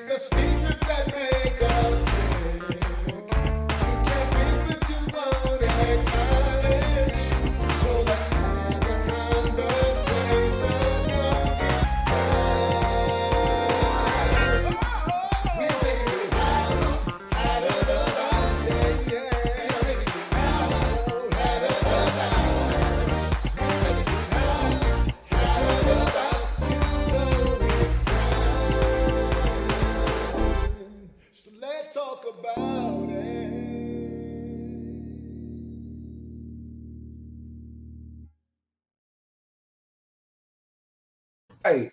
the secrets that make us sick. You can't fix what you won't acknowledge. So let's have a conversation. It's time. We're taking it out of the box. Yeah, yeah. We're taking it out of the box. We're taking it out of the box. You know it's time. So let's talk about it. Right.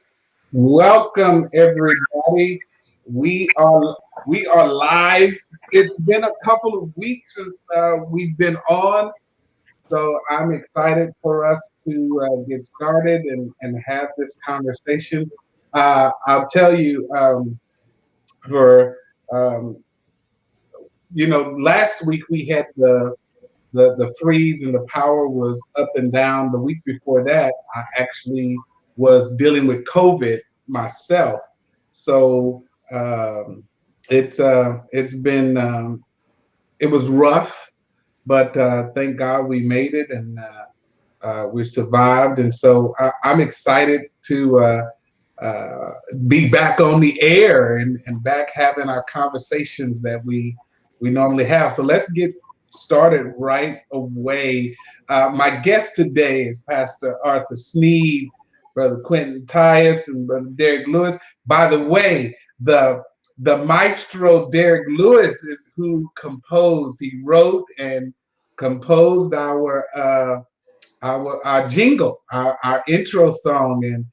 Welcome everybody. We are we are live. It's been a couple of weeks since we've been on, so I'm excited for us to get started and have this conversation. I'll tell you for um, last week we had the freeze and the power was up and down. The week before that, I actually was dealing with COVID myself. So it's been it was rough, but thank God we made it and we survived. And so I'm excited to uh, be back on the air and back having our conversations that we normally have. So let's get started right away. My guest today is Pastor Arthur Sneed, Brother Quentin Tyus, and Brother Derek Lewis. By the way, the maestro Derek Lewis is who composed. He wrote and composed our jingle, our intro song, and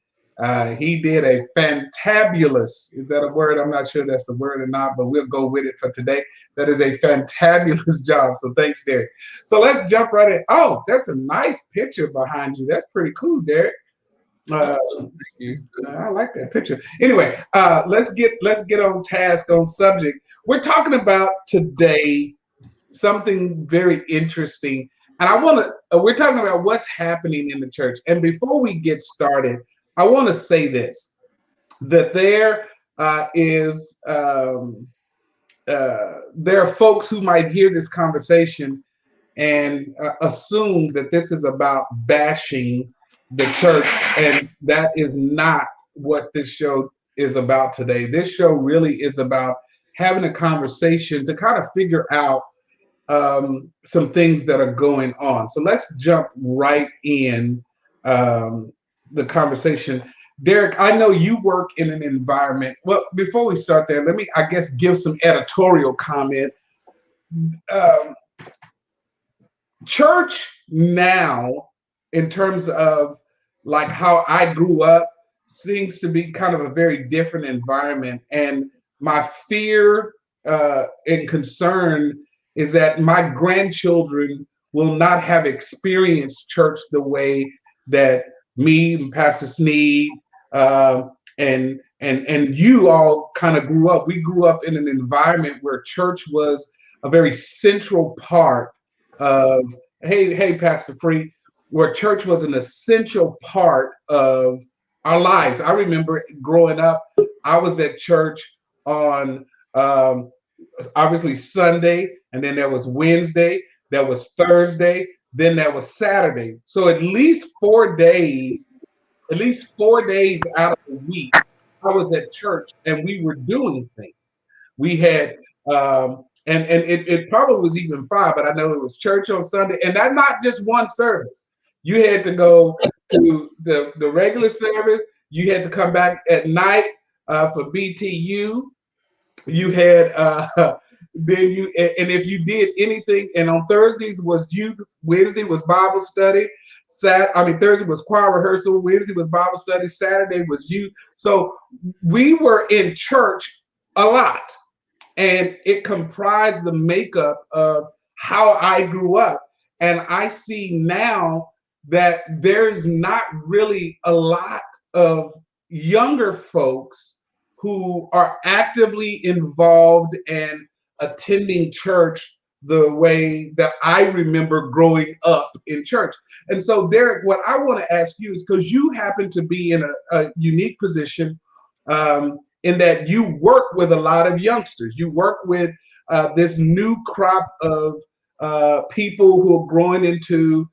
he did a fantabulous. Is that a word? I'm not sure that's a word or not, but we'll go with it for today. That is a fantabulous job. So thanks, Derek. So let's jump right in. Oh, that's a nice picture behind you. That's pretty cool, Derek. Uh, Thank you. I like that picture. Anyway, let's get on task on subject. We're talking about today something very interesting. And I want to, we're talking about what's happening in the church. And before we get started, I want to say this that there are folks who might hear this conversation and assume that this is about bashing the church. And that is not what this show is about today. This show really is about having a conversation to kind of figure out some things that are going on. So let's jump right in um, the conversation. Derek, I know you work in an environment. Well, before we start there, let me, I guess, give some editorial comment. Um, Church now, in terms of like how I grew up, seems to be kind of a very different environment. And my fear and concern is that my grandchildren will not have experienced church the way that me and Pastor Sneed and you all kind of grew up. We grew up in an environment where church was a very central part of hey Pastor Free, where church was an essential part of our lives. I remember growing up, I was at church on um, obviously Sunday, and then there was Wednesday, there was Thursday, then there was Saturday. So at least 4 days out of the week, I was at church and we were doing things. We had and it probably was even five, but I know it was church on Sunday, and that not just one service. You had to go to the regular service. You had to come back at night for BTU. You had then you and if you did anything, and on Thursdays was youth, Wednesday was Bible study, Thursday was choir rehearsal, Wednesday was Bible study, Saturday was youth. So we were in church a lot, and it comprised the makeup of how I grew up. And I see now that there's not really a lot of younger folks who are actively involved and attending church the way that I remember growing up in church. And so, Derek, what I want to ask you is, because you happen to be in a unique position in that you work with a lot of youngsters. You work with this new crop of people who are growing into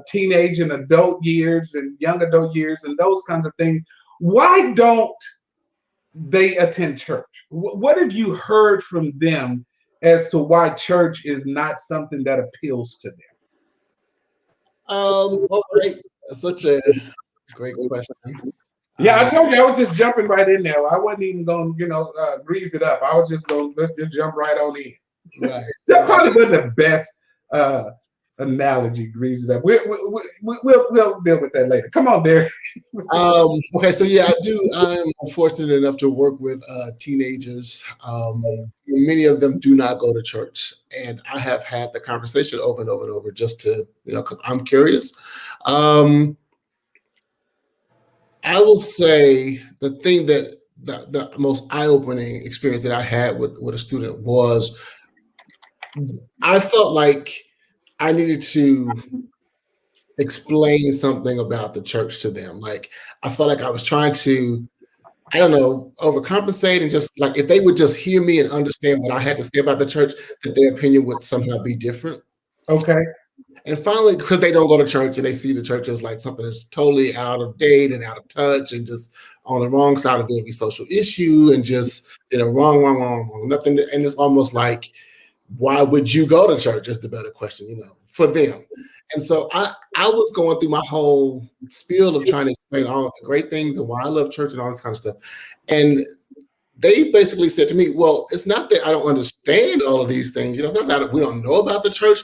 teenage and adult years and young adult years and those kinds of things. Why don't they attend church? What have you heard from them as to why church is not something that appeals to them? Well, great. Such a great question. Yeah, I Um, told you I was just jumping right in there. I wasn't even going to, grease it up. I was just going, let's just jump right on in. right, That right. probably wasn't the best uh, analogy, grease it up. We'll deal with that later. Come on, Derek. Okay, so yeah, I do. I'm fortunate enough to work with teenagers. Many of them do not go to church, and I have had the conversation over and over and over just to, because I'm curious. Um, I will say the thing that the most eye-opening experience that I had with a student was I felt like I needed to explain something about the church to them. Like I felt like I was trying to, I don't know, overcompensate and just like if they would just hear me and understand what I had to say about the church, that their opinion would somehow be different. Okay. And finally, because they don't go to church and they see the church as like something that's totally out of date and out of touch and just on the wrong side of every social issue and just, wrong, nothing. And it's almost like, why would you go to church is the better question, for them. And so I was going through my whole spiel of trying to explain all of the great things and why I love church and all this kind of stuff. And they basically said to me, well, it's not that I don't understand all of these things. It's not that we don't know about the church.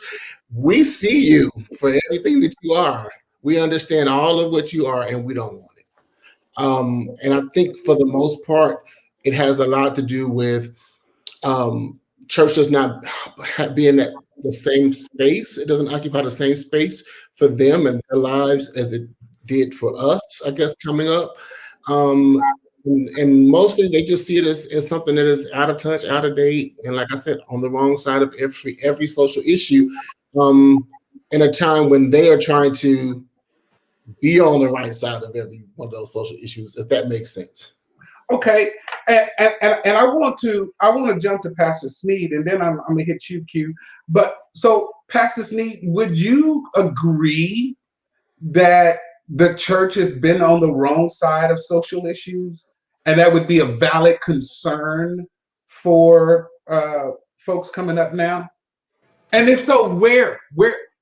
We see you for everything that you are. We understand all of what you are, and we don't want it. And I think for the most part, it has a lot to do with church does not be in the same space. It doesn't occupy the same space for them and their lives as it did for us, I guess, coming up. And mostly they just see it as something that is out of touch, out of date, and like I said, on the wrong side of every social issue, in a time when they are trying to be on the right side of every one of those social issues, if that makes sense. Okay, and I want to jump to Pastor Sneed, and then I'm gonna hit you, Q. But so, Pastor Sneed, would you agree that the church has been on the wrong side of social issues, and that would be a valid concern for folks coming up now? And if so, where,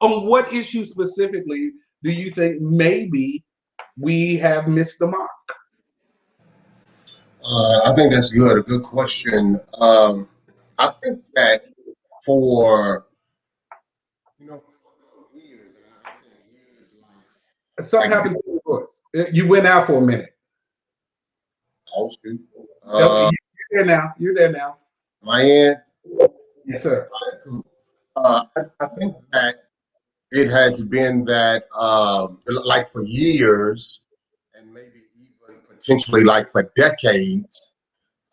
on what issue specifically do you think maybe we have missed the mark? I think that's good. A good question. I think that for years, and I'm saying years, Something like happened to your voice. You went out for a minute. oh shoot, Okay, you're there now. You're there now. my end. Yes, sir. I think that it has been that like for years, and maybe even potentially like for decades.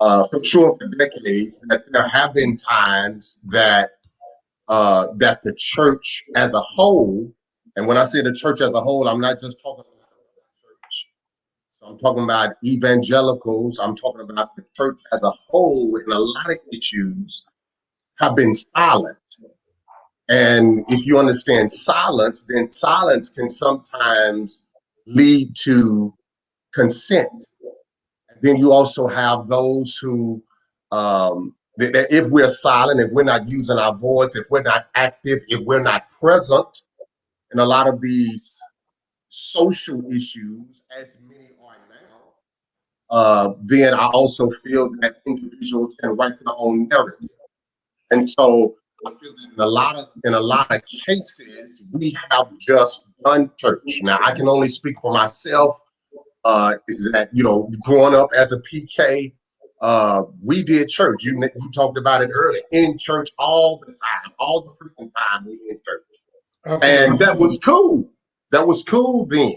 For sure, for decades, that there have been times that the church as a whole, and when I say the church as a whole, I'm not just talking about the church. So I'm talking about evangelicals. I'm talking about the church as a whole, and a lot of issues have been silent. And if you understand silence, then silence can sometimes lead to consent. And then you also have those who, that if we're silent, if we're not using our voice, if we're not active, if we're not present in a lot of these social issues, as many are now, then I also feel that individuals can write their own narrative. And so I feel that in a lot of cases, we have just done church. Now I can only speak for myself. Is that growing up as a PK, we did church. You talked about it earlier. In church all the time, all the freaking time we in church, and Okay. that was cool. That was cool then.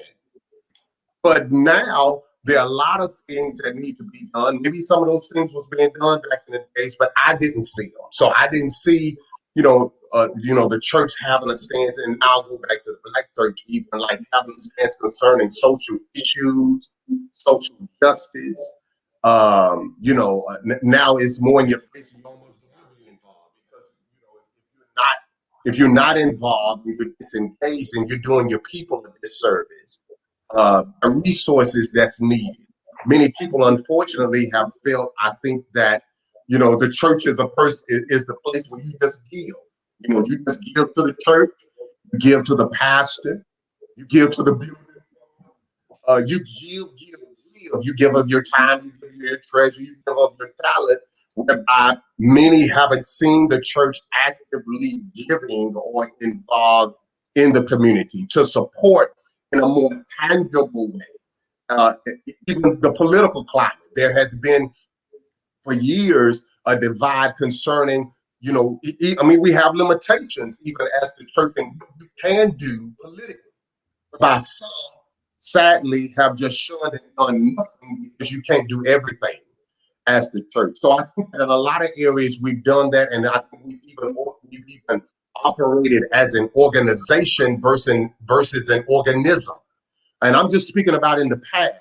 But now there are a lot of things that need to be done. Maybe some of those things was being done back in the days, but I didn't see them. So I didn't see, the church having a stance. And I'll go back to the Black church, even like having a stance concerning social issues, social justice, Now it's more in your face. You almost gotta be involved because if you're not involved and you're disengaged and you're doing your people a disservice, resources that's needed. Many people, unfortunately, have felt. I think that the church is is the place where you just give. You just give to the church, you give to the pastor, you give to the building. You give. You give up your time, you give your treasure, you give up your talent, whereby many haven't seen the church actively giving or involved in the community to support in a more tangible way. Even the political climate, there has been for years a divide concerning, we have limitations even as the church and what you can do politically. By some, sadly, have just shunned and done nothing because you can't do everything as the church. So I think that in a lot of areas we've done that, and I think we've even operated as an organization versus an organism. And I'm just speaking about in the past,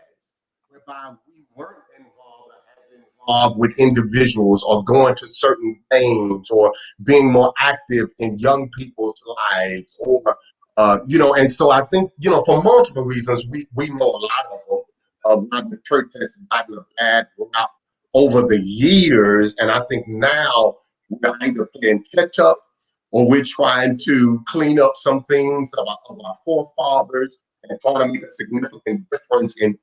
whereby we weren't involved with individuals or going to certain things or being more active in young people's lives or and so I think, for multiple reasons, we know a lot of them, why the church has gotten a bad rap over the years. And I think now we're either playing catch up or we're trying to clean up some things of our forefathers and trying to make a significant difference in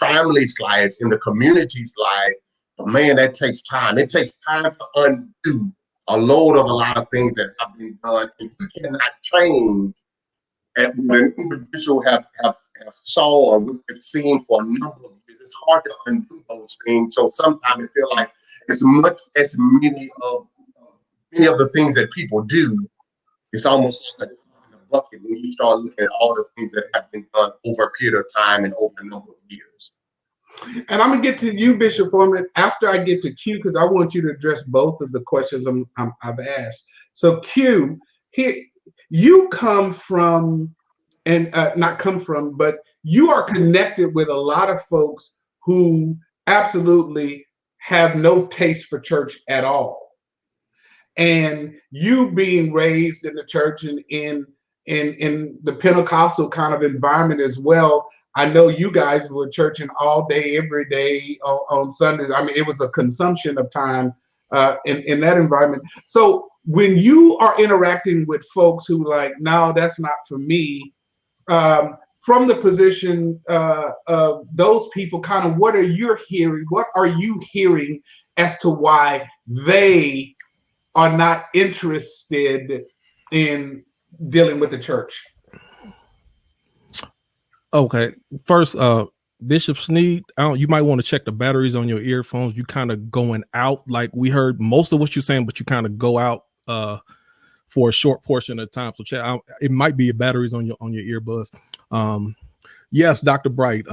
families' lives, in the community's life. But man, that takes time. It takes time to undo a load of a lot of things that have been done. And you cannot change when an individual have saw or have seen for a number of years. It's hard to undo those things. So sometimes I feel like as much as many of the things that people do, it's almost like a drop in the bucket when you start looking at all the things that have been done over a period of time and over a number of years. And I'm gonna get to you, Bishop Foreman, after I get to Q, because I want you to address both of the questions I've asked. So Q, here you come from, and not come from, but you are connected with a lot of folks who absolutely have no taste for church at all. And you being raised in the church and in the Pentecostal kind of environment as well, I know you guys were churching all day, every day on Sundays. I mean, it was a consumption of time in that environment. So when you are interacting with folks who like, no, that's not for me, from the position of those people, kind of what are you hearing? What are you hearing as to why they are not interested in dealing with the church? Okay, first, Bishop Sneed, you might want to check the batteries on your earphones. You kind of going out, like we heard most of what you're saying, but you kind of go out for a short portion of time. So check out, it might be your batteries on your earbuds. Yes, Dr. Bright.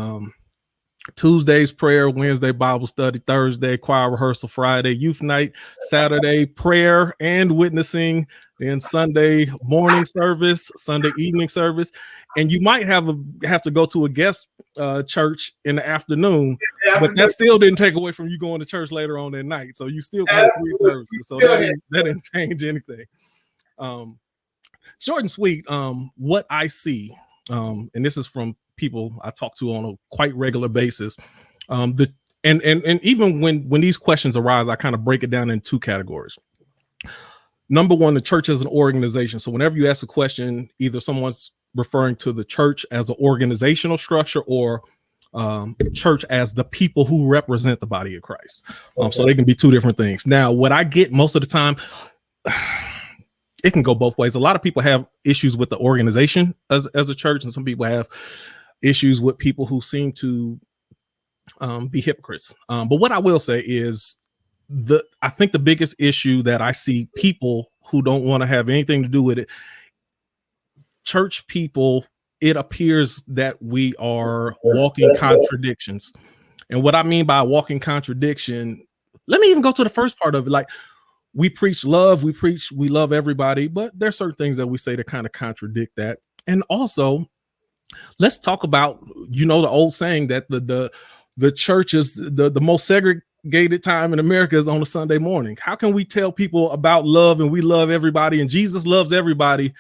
Tuesday's prayer, Wednesday Bible study, Thursday choir rehearsal, Friday youth night, Saturday prayer and witnessing, then Sunday morning service, Sunday evening service, and you might have to go to a guest church in the afternoon, but that still didn't take away from you going to church later on that night. So you still got 3 services. So that didn't change anything. Short and sweet. What I see, and this is from people I talk to on a quite regular basis. And even when these questions arise, I kind of break it down in 2 categories. Number one, the church as an organization. So whenever you ask a question, either someone's referring to the church as an organizational structure or church as the people who represent the body of Christ. So they can be 2 different things. Now, what I get most of the time, it can go both ways. A lot of people have issues with the organization as a church, and some people have issues with people who seem to be hypocrites. But what I will say is I think the biggest issue that I see people who don't want to have anything to do with it, church people, it appears that we are walking contradictions. And what I mean by walking contradiction, let me even go to the first part of it. Like, we preach love, we love everybody, but there's certain things that we say that kind of contradict that. And also, let's talk about, the old saying that the the church is the most segregated time in America is on a Sunday morning. How can we tell people about love and we love everybody and Jesus loves everybody,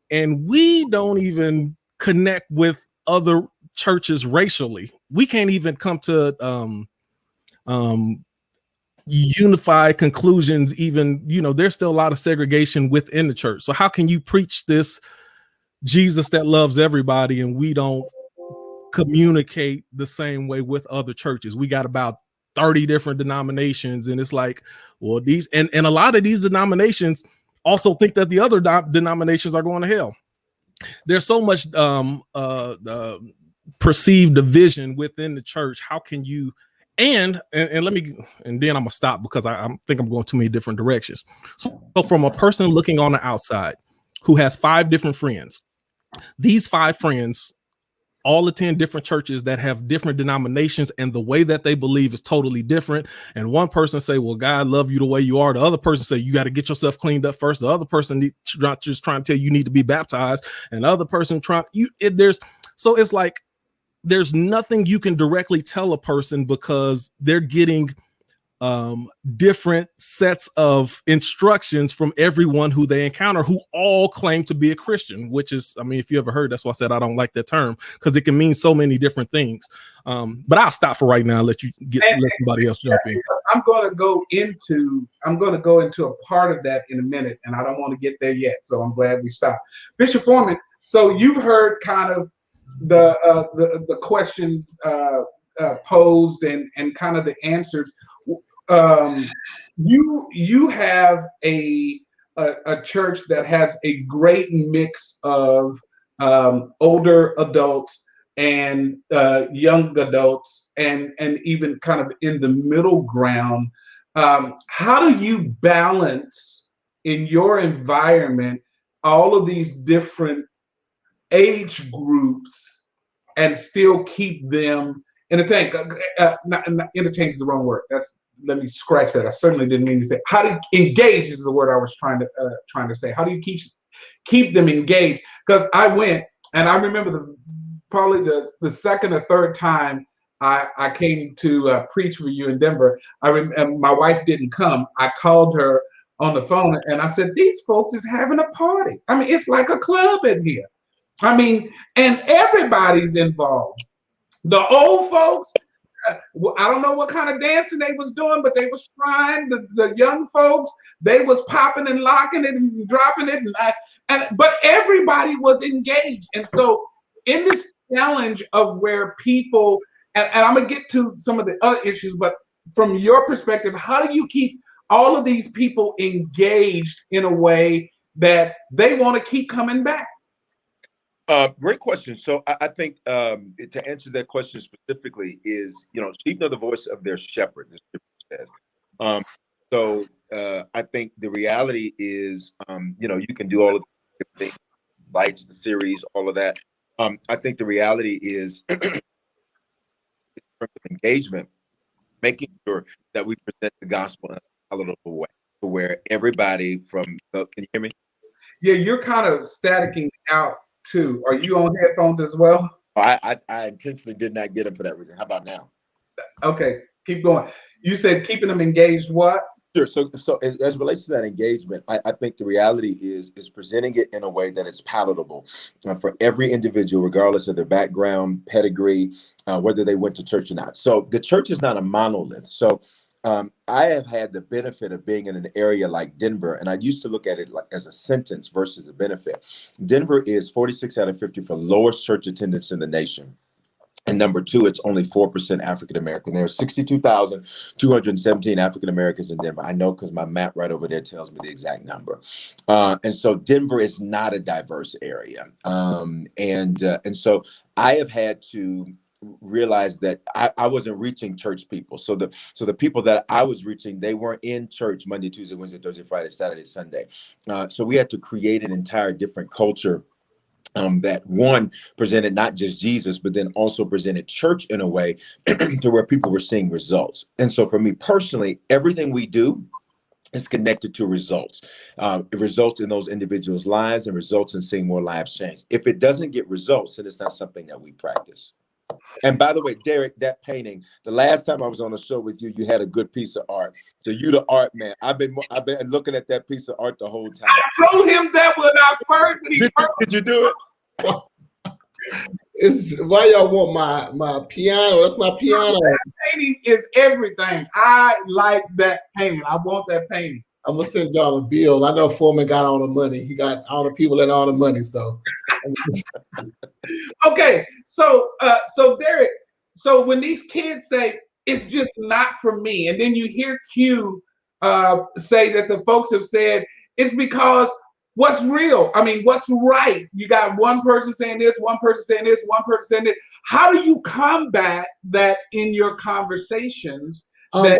and we don't even connect with other churches racially? We can't even come to unified conclusions. Even, you know, there's still a lot of segregation within the church. So how can you preach this Jesus that loves everybody and we don't communicate the same way with other churches? We got about 30 different denominations, and it's like, well, these and a lot of these denominations also think that the other denominations are going to hell. There's so much perceived division within the church. How can you and let me, and then I'm gonna stop because I think I'm going too many different directions. So from a person looking on the outside who has 5 different friends, these 5 friends all attend different churches that have different denominations, and the way that they believe is totally different. And one person say, well, God love you the way you are. The other person say, you got to get yourself cleaned up first. The other person just trying to tell you need to be baptized. And the other person so it's like, there's nothing you can directly tell a person because they're getting different sets of instructions from everyone who they encounter, who all claim to be a Christian, which is, I mean, if you ever heard, that's why I said I don't like that term, because it can mean so many different things. But I'll stop for right now and let somebody else jump in. I'm going to go into a part of that in a minute, and I don't want to get there yet, so I'm glad we stopped. Bishop Foreman, so you've heard kind of the questions posed and kind of the answers. You have a church that has a great mix of older adults and young adults and even kind of in the middle ground. How do you balance in your environment all of these different age groups and still keep them entertained? Entertained is the wrong word. Let me scratch that. I certainly didn't mean to say. How do you engage is the word I was trying to say. How do you keep them engaged? Because I went, and I remember probably the second or third time I came to preach for you in Denver. My wife didn't come. I called her on the phone and I said, these folks is having a party. I mean, it's like a club in here. I mean, and everybody's involved. The old folks, I don't know what kind of dancing they was doing, but they was trying. The young folks, they was popping and locking it and dropping it, but everybody was engaged. And so, in this challenge of where people, and I'm gonna get to some of the other issues, but from your perspective, how do you keep all of these people engaged in a way that they want to keep coming back? Great question. So I think to answer that question specifically is, sheep know the voice of their shepherd, the scripture says. So I think the reality is, you can do all of the things, lights, the series, all of that. I think the reality is engagement, making sure that we present the gospel in a palatable way, to where everybody can you hear me? Yeah, you're kind of staticking out too. Are you on headphones as well? I intentionally did not get them for that reason. How about now? Okay, keep going. You said keeping them engaged. What? Sure. So as it relates to that engagement, I think the reality is presenting it in a way that it's palatable for every individual, regardless of their background, pedigree, whether they went to church or not. So the church is not a monolith. So I have had the benefit of being in an area like Denver, and I used to look at it like as a sentence versus a benefit. Denver is 46 out of 50 for lowest church attendance in the nation. And number 2, it's only 4% African American. There are 62,217 African Americans in Denver. I know because my map right over there tells me the exact number. And so Denver is not a diverse area. And so I have had to realize that I wasn't reaching church people. So the people that I was reaching, they weren't in church Monday, Tuesday, Wednesday, Thursday, Friday, Saturday, Sunday. So we had to create an entire different culture that one presented not just Jesus, but then also presented church in a way to where people were seeing results. And so for me personally, everything we do is connected to results. It results in those individuals' lives and results in seeing more lives change. If it doesn't get results, then it's not something that we practice. And by the way, Derek, that painting, the last time I was on a show with you, you had a good piece of art. So you the art man. I've been looking at that piece of art the whole time. I told him that when I first, when he first. Did you do it? It's why y'all want my piano. That's my piano. That painting is everything. I like that painting. I want that painting. I'm gonna send y'all a bill. I know Foreman got all the money. He got all the people and all the money. So okay, so Derek, so when these kids say it's just not for me, and then you hear Q say that the folks have said it's because what's real? I mean, what's right? You got one person saying this, one person saying this, one person saying this. How do you combat that in your conversations? I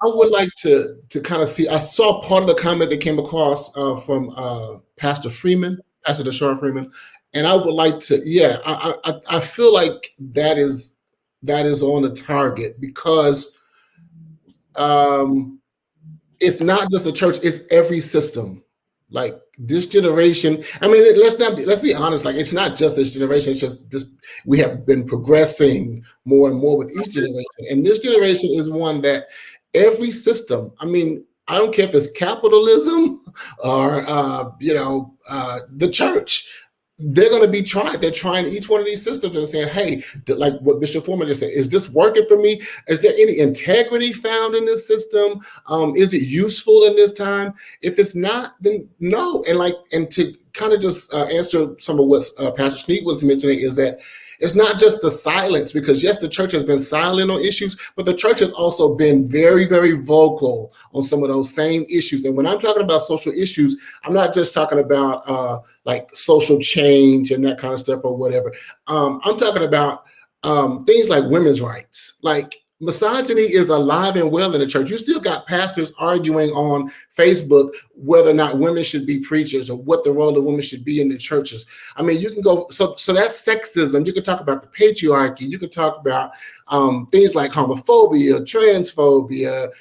would like to kind of see. I saw part of the comment that came across from Pastor Freeman, Pastor Deshaun Freeman, and I would like to. Yeah, I feel like that is on the target because it's not just the church; it's every system. Like this generation, I mean, let's be honest. Like it's not just this generation. It's just this. We have been progressing more and more with each generation, and this generation is one that every system. I mean, I don't care if it's capitalism or the church. They're going to be tried. They're trying each one of these systems and saying, hey, like what Bishop Foreman just said, is this working for me? Is there any integrity found in this system? Is it useful in this time? If it's not, then no. And to kind of just answer some of what Pastor Sneed was mentioning is that it's not just the silence, because yes, the church has been silent on issues, but the church has also been very, very vocal on some of those same issues. And when I'm talking about social issues, I'm not just talking about like social change and that kind of stuff or whatever. I'm talking about things like women's rights. Like misogyny is alive and well in the church. You still got pastors arguing on Facebook whether or not women should be preachers or what the role of women should be in the churches. I mean, you can go, so that's sexism. You can talk about the patriarchy. You can talk about things like homophobia, transphobia,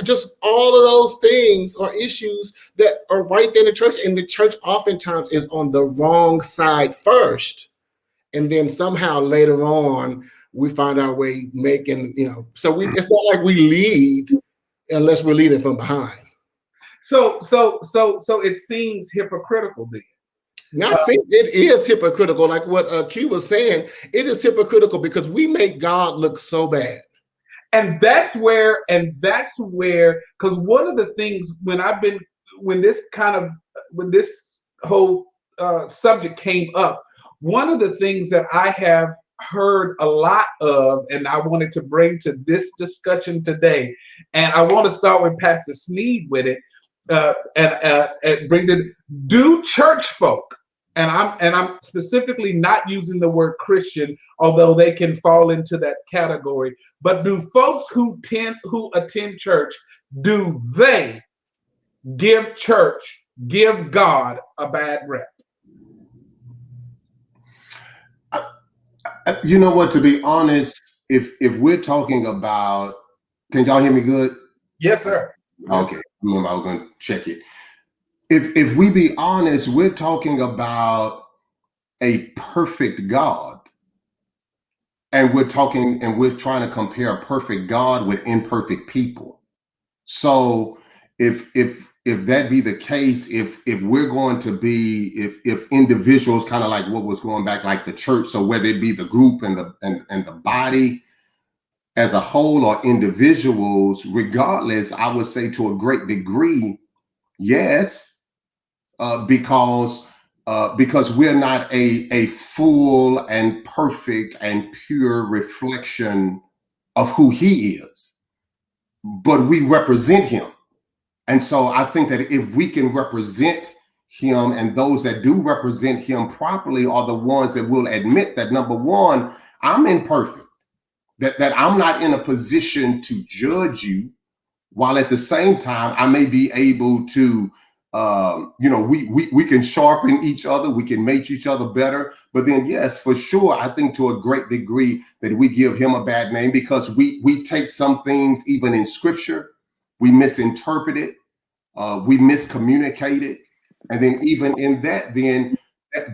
just all of those things are issues that are right there in the church. And the church oftentimes is on the wrong side first. And then somehow later on, we find our way making, so it's not like we lead unless we're leading from behind. So it seems hypocritical then. It is hypocritical, like what Q was saying. It is hypocritical because we make God look so bad. And that's where, because one of the things when this whole subject came up, one of the things that I have heard a lot of, and I wanted to bring to this discussion today, and I want to start with Pastor Sneed with it, and bring the do church folk, and I'm specifically not using the word Christian, although they can fall into that category, but do folks who attend church, do they give God a bad rep? You know what, to be honest, if we're talking about, can y'all hear me good? Yes, sir. Okay, I remember I was going to check it. If we be honest, we're talking about a perfect God. And we're trying to compare a perfect God with imperfect people. So if that be the case, if we're going to be, if individuals, kind of like what was going back, like the church, so whether it be the group and the body as a whole or individuals, regardless, I would say to a great degree, yes, because we're not a full and perfect and pure reflection of who he is, but we represent him. And so I think that if we can represent him, and those that do represent him properly are the ones that will admit that, number one, I'm imperfect, that I'm not in a position to judge you, while at the same time, I may be able to, we can sharpen each other, we can make each other better. But then, yes, for sure, I think to a great degree that we give him a bad name because we take some things, even in scripture, we misinterpret it, we miscommunicate it. And then even in that, then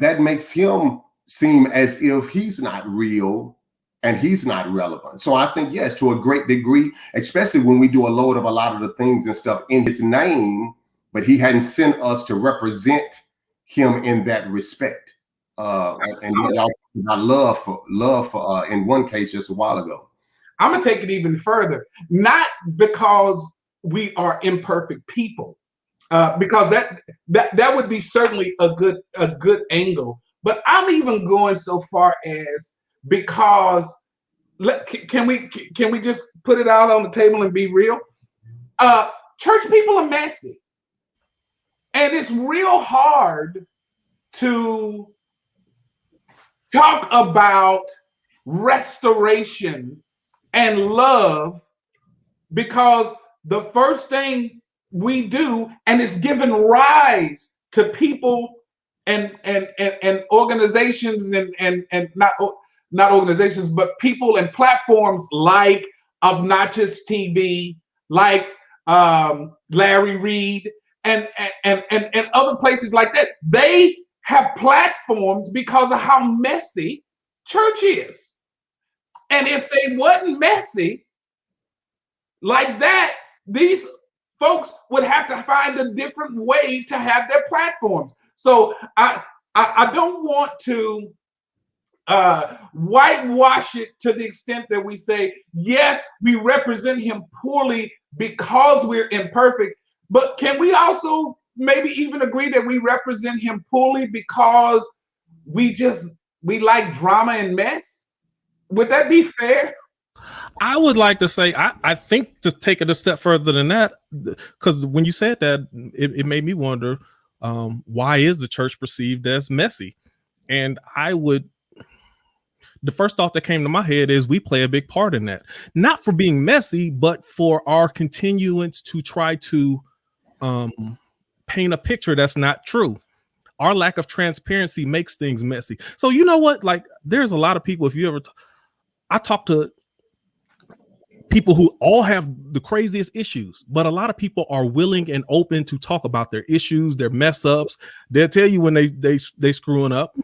that makes him seem as if he's not real and he's not relevant. So I think, yes, to a great degree, especially when we do a load of a lot of the things and stuff in his name, but he hadn't sent us to represent him in that respect. And y'all about love for in one case just a while ago. I'm gonna take it even further, not because we are imperfect people, because that would be certainly a good angle. But I'm even going so far as, because can we just put it out on the table and be real? Church people are messy, and it's real hard to talk about restoration and love, because the first thing we do, and it's given rise to people and organizations and not organizations, but people and platforms like Obnoxious TV, like Larry Reed, and other places like that. They have platforms because of how messy church is. And if they wasn't messy like that, these folks would have to find a different way to have their platforms. So I don't want to whitewash it to the extent that we say, yes, we represent him poorly because we're imperfect. But can we also maybe even agree that we represent him poorly because we like drama and mess? Would that be fair? I would like to say, I think, to take it a step further than that, because when you said that, it made me wonder, why is the church perceived as messy? And the first thought that came to my head is we play a big part in that, not for being messy, but for our continuance to try to paint a picture that's not true. Our lack of transparency makes things messy. So you know what? Like, there's a lot of people, if you ever, I talk to people who all have the craziest issues, but a lot of people are willing and open to talk about their issues, their mess ups. They'll tell you when they screwing up,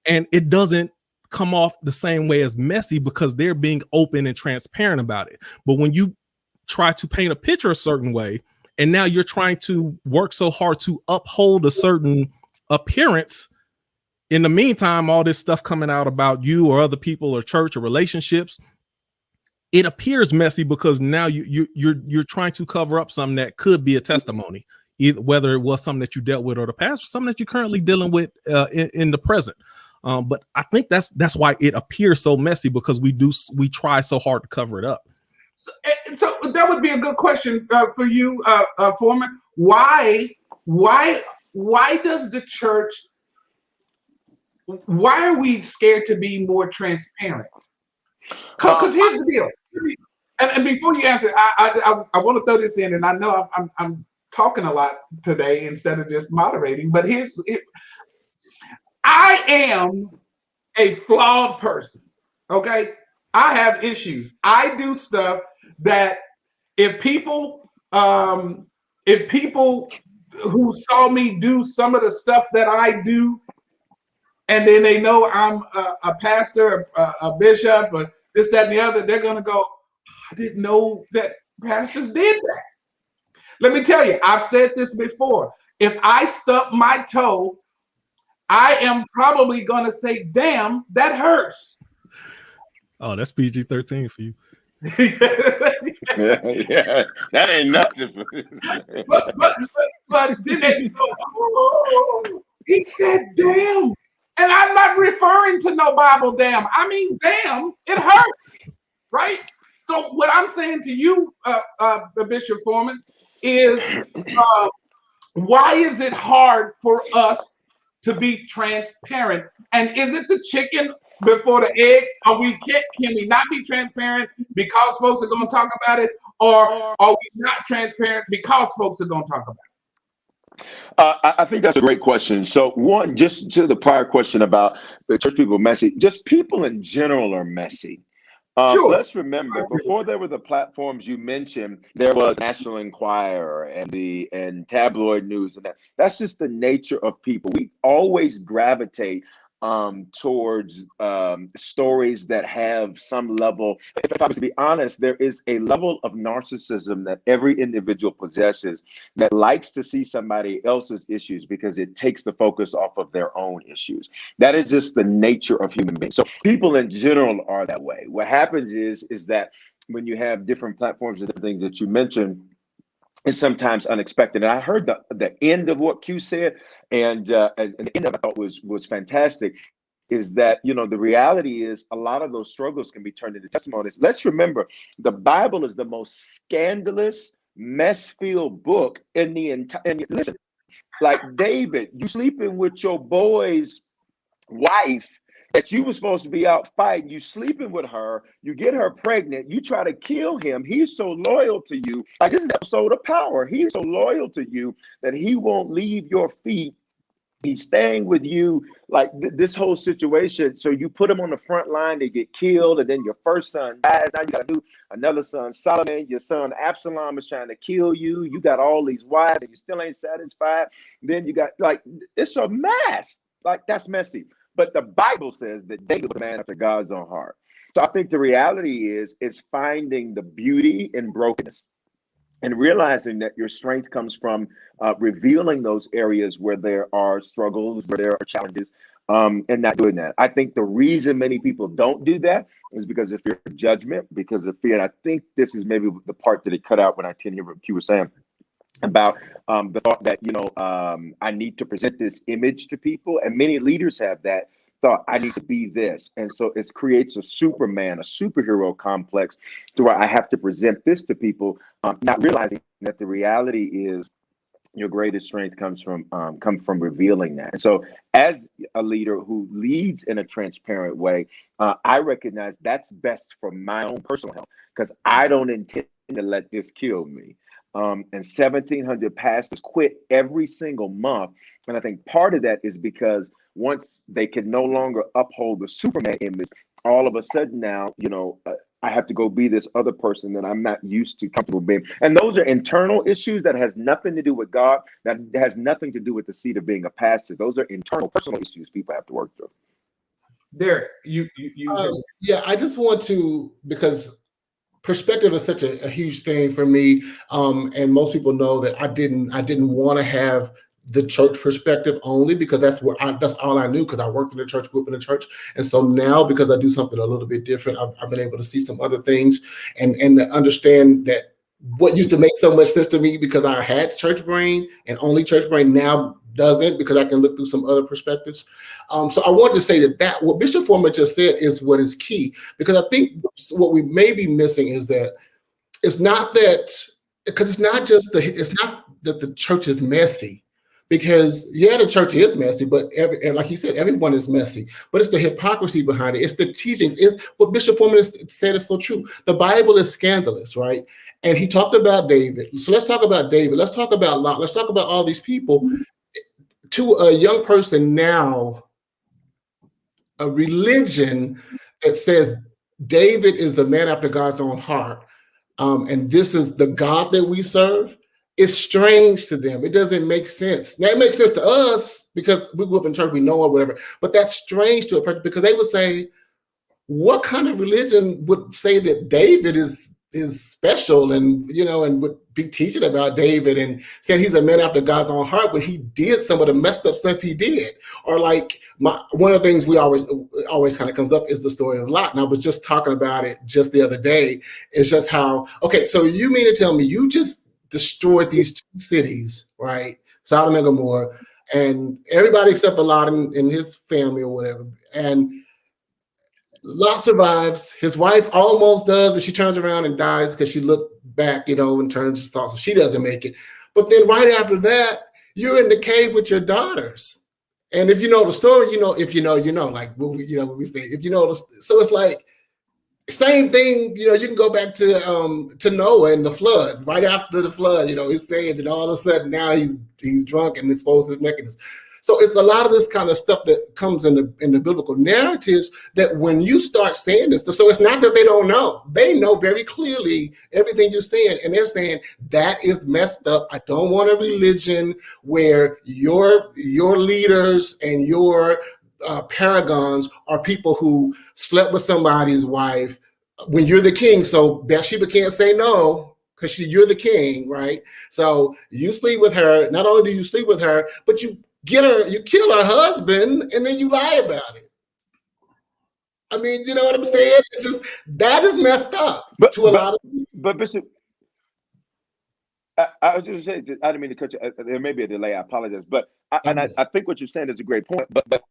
and it doesn't come off the same way as messy because they're being open and transparent about it. But when you try to paint a picture a certain way, and now you're trying to work so hard to uphold a certain appearance, in the meantime, all this stuff coming out about you or other people or church or relationships, it appears messy because now you're trying to cover up something that could be a testimony, either whether it was something that you dealt with or the past, or something that you're currently dealing with in the present. But I think that's why it appears so messy, because we try so hard to cover it up. So that would be a good question for you, Foreman. Why does the church? Why are we scared to be more transparent? Because here's the deal. And before you answer, I want to throw this in, and I know I'm talking a lot today instead of just moderating. But I am a flawed person. Okay, I have issues. I do stuff that if people who saw me do some of the stuff that I do, and then they know I'm a pastor, a bishop, or this, that, and the other, they're gonna go, I didn't know that pastors did that. Let me tell you, I've said this before. If I stub my toe, I am probably gonna say, damn, that hurts. Oh, that's PG-13 for you. Yeah, that ain't nothing. but then they go, oh, he said, damn. And I'm not referring to no Bible damn. I mean, damn, it hurts, right? So what I'm saying to you, Bishop Foreman, is why is it hard for us to be transparent? And is it the chicken before the egg? Can we not be transparent because folks are going to talk about it, or are we not transparent because folks are going to talk about it? I think that's a great question. So one, just to the prior question about the church people messy, just people in general are messy. Sure. Let's remember, before there were the platforms you mentioned, there was National Enquirer and tabloid news, and that's just the nature of people. We always gravitate towards stories that have some level. If I was to be honest, there is a level of narcissism that every individual possesses that likes to see somebody else's issues because it takes the focus off of their own issues. That is just the nature of human beings. So people in general are that way. What happens is that when you have different platforms and different things that you mentioned, it's sometimes unexpected. And I heard the end of what Q said, and the end of it I thought was fantastic. Is that, you know, the reality is a lot of those struggles can be turned into testimonies. Let's remember, the Bible is the most scandalous, mess-filled book in the entire. Listen, like David, you sleeping with your boy's wife that you were supposed to be out fighting, you sleeping with her, you get her pregnant, you try to kill him. He's so loyal to you. Like, this is an episode of Power. He's so loyal to you that he won't leave your feet. He's staying with you, like this whole situation. So you put him on the front line, they get killed, and then your first son dies. Now you got to do another son, Solomon. Your son Absalom is trying to kill you. You got all these wives, and you still ain't satisfied. Then you got, like, it's a mess. Like, that's messy. But the Bible says that David was a man after God's own heart. So I think the reality is finding the beauty in brokenness and realizing that your strength comes from revealing those areas where there are struggles, where there are challenges, and not doing that. I think the reason many people don't do that is because of fear of judgment, because of fear. And I think this is maybe the part that it cut out when I didn't hear what you were saying about the thought that, you know, I need to present this image to people. And many leaders have that thought, I need to be this. And so it creates a Superman, a superhero complex to where I have to present this to people, not realizing that the reality is your greatest strength comes from revealing that. And so as a leader who leads in a transparent way, I recognize that's best for my own personal health, because I don't intend to let this kill me. And 1,700 pastors quit every single month. And I think part of that is because once they can no longer uphold the Superman image, all of a sudden now, you know, I have to go be this other person that I'm not used to, comfortable being. And those are internal issues that has nothing to do with God. That has nothing to do with the seat of being a pastor. Those are internal, personal issues people have to work through. Derek, yeah, I just want to, because perspective is such a huge thing for me, and most people know that I didn't want to have the church perspective only, because that's all I knew, because I worked in the church, grew up in the church. And so now, because I do something a little bit different, I've been able to see some other things and understand that what used to make so much sense to me because I had church brain and only church brain now doesn't, because I can look through some other perspectives. So I wanted to say that what Bishop Foreman just said is what is key, because I think what we may be missing is that it's not that, because it's not that the church is messy. Because the church is messy, but like he said, everyone is messy. But it's the hypocrisy behind it. It's the teachings. It's what Bishop Foreman said is so true. The Bible is scandalous, right? And he talked about David. So let's talk about David. Let's talk about Lot. Let's talk about all these people. To a young person now, a religion that says David is the man after God's own heart, and this is the God that we serve. It's strange to them. It doesn't make sense. Now, it makes sense to us because we grew up in church, we know or whatever, but that's strange to a person, because they would say, what kind of religion would say that David is special and, you know, and would be teaching about David and saying he's a man after God's own heart when he did some of the messed up stuff he did? Or like one of the things we always kind of comes up is the story of Lot. And I was just talking about it just the other day. It's just how, okay, so you mean to tell me you just destroyed these two cities, right? Sodom and Gomorrah, and everybody except for Lot and his family or whatever. And Lot survives. His wife almost does, but she turns around and dies because she looked back, you know, and turns to thought, so she doesn't make it. But then right after that, you're in the cave with your daughters. And if you know the story, you know, if you know, you know, like what we say, if you know, so it's like, same thing, you know, you can go back to Noah and the flood. Right after the flood, you know, he's saying that all of a sudden now he's drunk and exposed his nakedness. So it's a lot of this kind of stuff that comes in the biblical narratives that when you start saying this, so it's not that they don't know. They know very clearly everything you're saying, and they're saying that is messed up. I don't want a religion where your leaders and your paragons are people who slept with somebody's wife when you're the king. So Bathsheba can't say no because you're the king, right? So you sleep with her. Not only do you sleep with her, but you kill her husband, and then you lie about it. I mean, you know what I'm saying? It's just that is messed up to a lot of people. But Bishop, I was just saying, I didn't mean to cut you. There may be a delay. I apologize, but I think what you're saying is a great point. But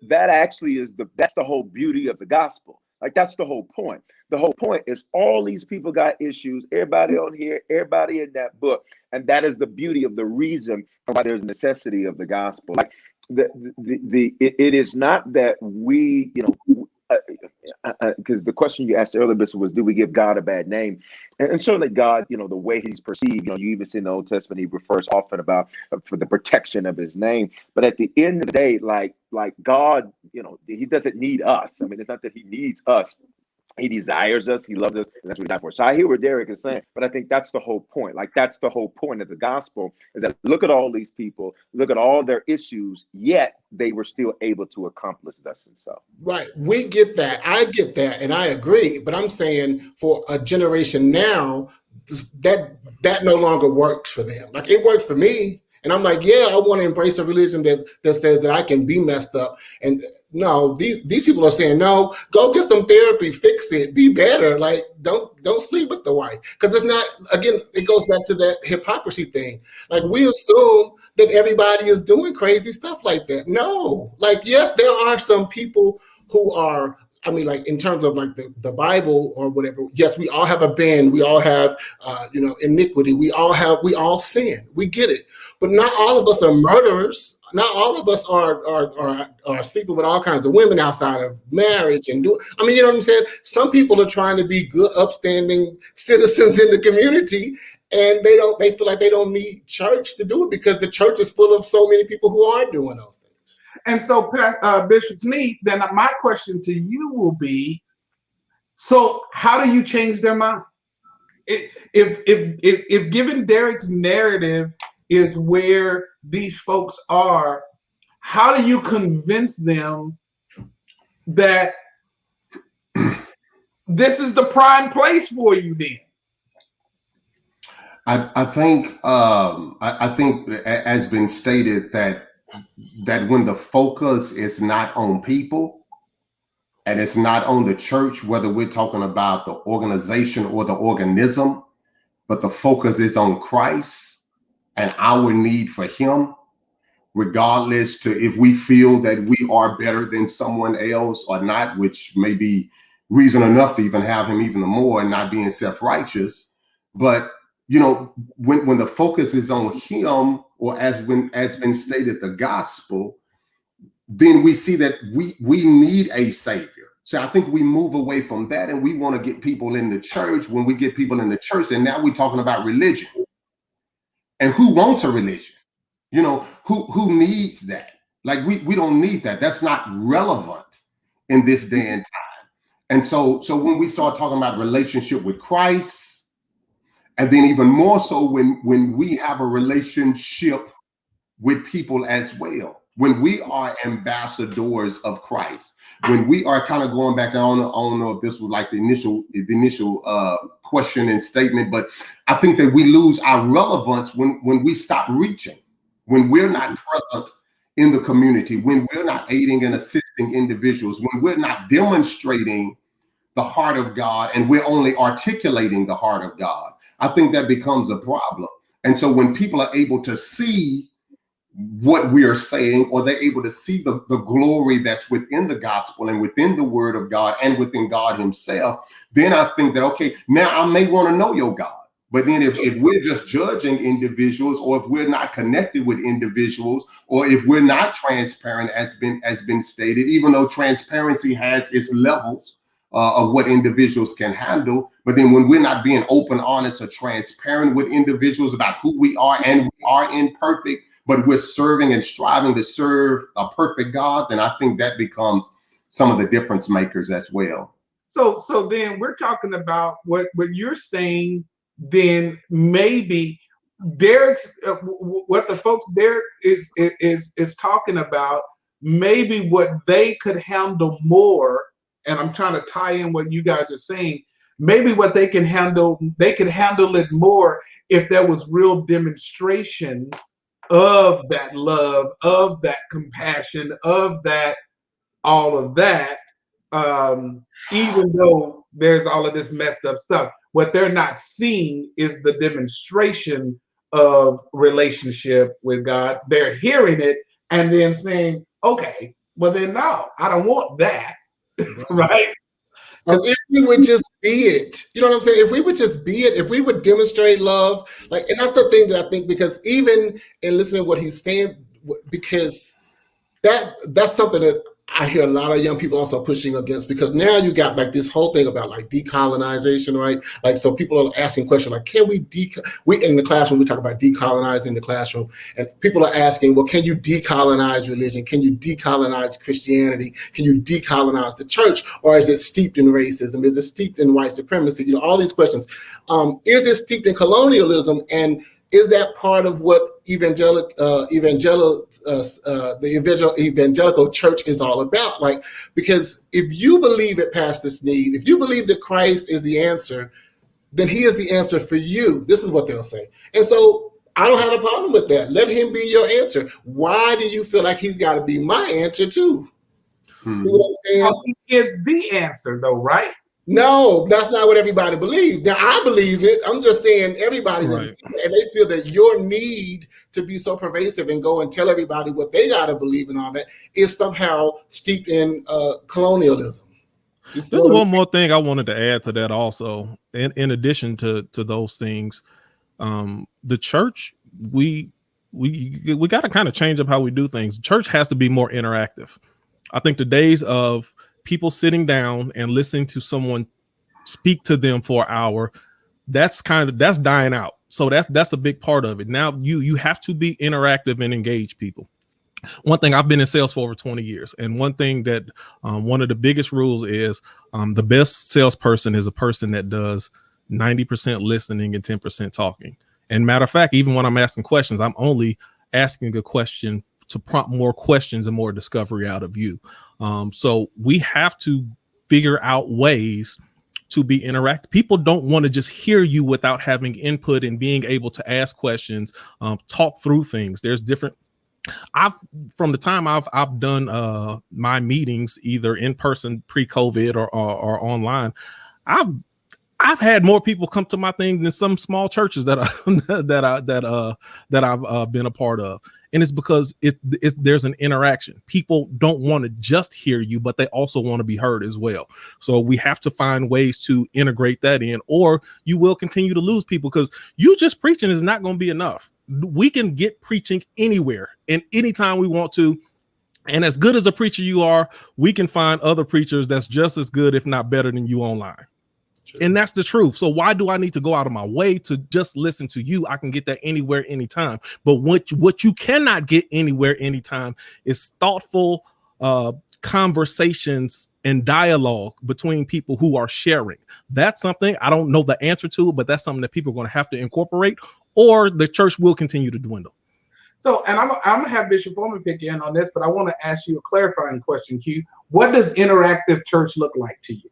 that actually is that's the whole beauty of the gospel. Like that's the whole point. The whole point is all these people got issues. Everybody on here, everybody in that book, and that is the beauty of the reason why there's a necessity of the gospel. Like it is not that we, because the question you asked earlier, Bishop, was, do we give God a bad name? And certainly God, the way he's perceived, you even see in the Old Testament, he refers often about for the protection of his name. But at the end of the day, like God, he doesn't need us. I mean, it's not that he needs us. He desires us. He loves us. And that's what he died for. So I hear what Derek is saying, but I think that's the whole point. Like that's the whole point of the gospel is that look at all these people, look at all their issues, yet they were still able to accomplish this and so. Right. We get that. I get that. And I agree. But I'm saying for a generation now, that no longer works for them. Like it worked for me. And I'm like, yeah, I want to embrace a religion that says that I can be messed up. And no, these people are saying, no, go get some therapy, fix it, be better. Like, don't sleep with the wife. Because it's not, again, it goes back to that hypocrisy thing. Like, we assume that everybody is doing crazy stuff like that. No, like, yes, there are some people who are, I mean, like in terms of like the Bible or whatever, yes, we all have a bend. We all have, iniquity. We all sin. We get it. But not all of us are murderers. Not all of us are sleeping with all kinds of women outside of marriage and you know what I'm saying? Some people are trying to be good, upstanding citizens in the community, and they feel like they don't need church to do it because the church is full of so many people who are doing those things. And so, Bishop Sneed, then my question to you will be, so how do you change their mind? If given Derek's narrative is where these folks are, how do you convince them that this is the prime place for you then? I think as been stated that when the focus is not on people and it's not on the church, whether we're talking about the organization or the organism, but the focus is on Christ and our need for him, regardless to if we feel that we are better than someone else or not, which may be reason enough to even have him even more and not being self-righteous. But when the focus is on him, or as been stated, the gospel, then we see that we need a savior. So I think we move away from that and we want to get people in the church. When we get people in the church, and now we're talking about religion. And who wants a religion? Who needs that? Like we don't need that. That's not relevant in this day and time. And so when we start talking about relationship with Christ, and then even more so when we have a relationship with people as well, when we are ambassadors of Christ, when we are kind of going back, I don't know if this was like the initial question and statement, but I think that we lose our relevance when we stop reaching, when we're not present in the community, when we're not aiding and assisting individuals, when we're not demonstrating the heart of God and we're only articulating the heart of God. I think that becomes a problem. And so when people are able to see what we are saying, or they're able to see the glory that's within the gospel and within the word of God and within God himself, then I think that, okay, now I may want to know your God. But then if we're just judging individuals, or if we're not connected with individuals, or if we're not transparent, as been stated, even though transparency has its levels of what individuals can handle, but then when we're not being open, honest, or transparent with individuals about who we are, and we are imperfect, but we're serving and striving to serve a perfect God, then I think that becomes some of the difference makers as well. So then we're talking about what you're saying. Then maybe Derek's what the folks there is talking about maybe what they could handle more, and I'm trying to tie in what you guys are saying, maybe what they could handle it more if there was real demonstration of that love, of that compassion, of that, all of that, even though there's all of this messed up stuff. What they're not seeing is the demonstration of relationship with God. They're hearing it and then saying, okay, well then no, I don't want that. Right? If we would just be it, you know what I'm saying? If we would just be it, if we would demonstrate love, like, and that's the thing that I think, because even in listening to what he's saying, because that's something that I hear a lot of young people also pushing against, because now you got like this whole thing about like decolonization, right? Like, so people are asking questions like, can we in the classroom, we talk about decolonizing the classroom, and people are asking, well, can you decolonize religion? Can you decolonize Christianity? Can you decolonize the church? Or is it steeped in racism? Is it steeped in white supremacy? You know, all these questions. Is it steeped in colonialism? And is that part of what the evangelical church is all about? Like, because if you believe it past this need, if you believe that Christ is the answer, then he is the answer for you. This is what they'll say. And so I don't have a problem with that. Let him be your answer. Why do you feel like he's got to be my answer too? See what I'm saying? He is the answer though, right? No, that's not what everybody believes. Now, I believe it. I'm just saying everybody does, and they feel that your need to be so pervasive and go and tell everybody what they got to believe and all that is somehow steeped in colonialism. There's one more thing I wanted to add to that also. In addition to those things, the church, we got to kind of change up how we do things. Church has to be more interactive. I think the days of people sitting down and listening to someone speak to them for an hour, that's dying out. So that's a big part of it. Now you have to be interactive and engage people. One thing, I've been in sales for over 20 years, and one thing that one of the biggest rules is the best salesperson is a person that does 90% listening and 10% talking. And matter of fact, even when I'm asking questions, I'm only asking a question to prompt more questions and more discovery out of you. So we have to figure out ways to be interactive. People don't want to just hear you without having input and being able to ask questions, talk through things. There's different. From the time I've done my meetings, either in person pre-COVID or online, I've had more people come to my thing than some small churches that I've been a part of. And it's because there's an interaction. People don't want to just hear you, but they also want to be heard as well. So we have to find ways to integrate that in, or you will continue to lose people, because you just preaching is not going to be enough. We can get preaching anywhere and anytime we want to. And as good as a preacher you are, we can find other preachers that's just as good, if not better than you online. And that's the truth. So why do I need to go out of my way to just listen to you? I can get that anywhere, anytime. But what you cannot get anywhere, anytime is thoughtful conversations and dialogue between people who are sharing. That's something I don't know the answer to, but that's something that people are going to have to incorporate, or the church will continue to dwindle. So, and I'm gonna have Bishop Foreman pick in on this, but I want to ask you a clarifying question, Q. What does interactive church look like to you?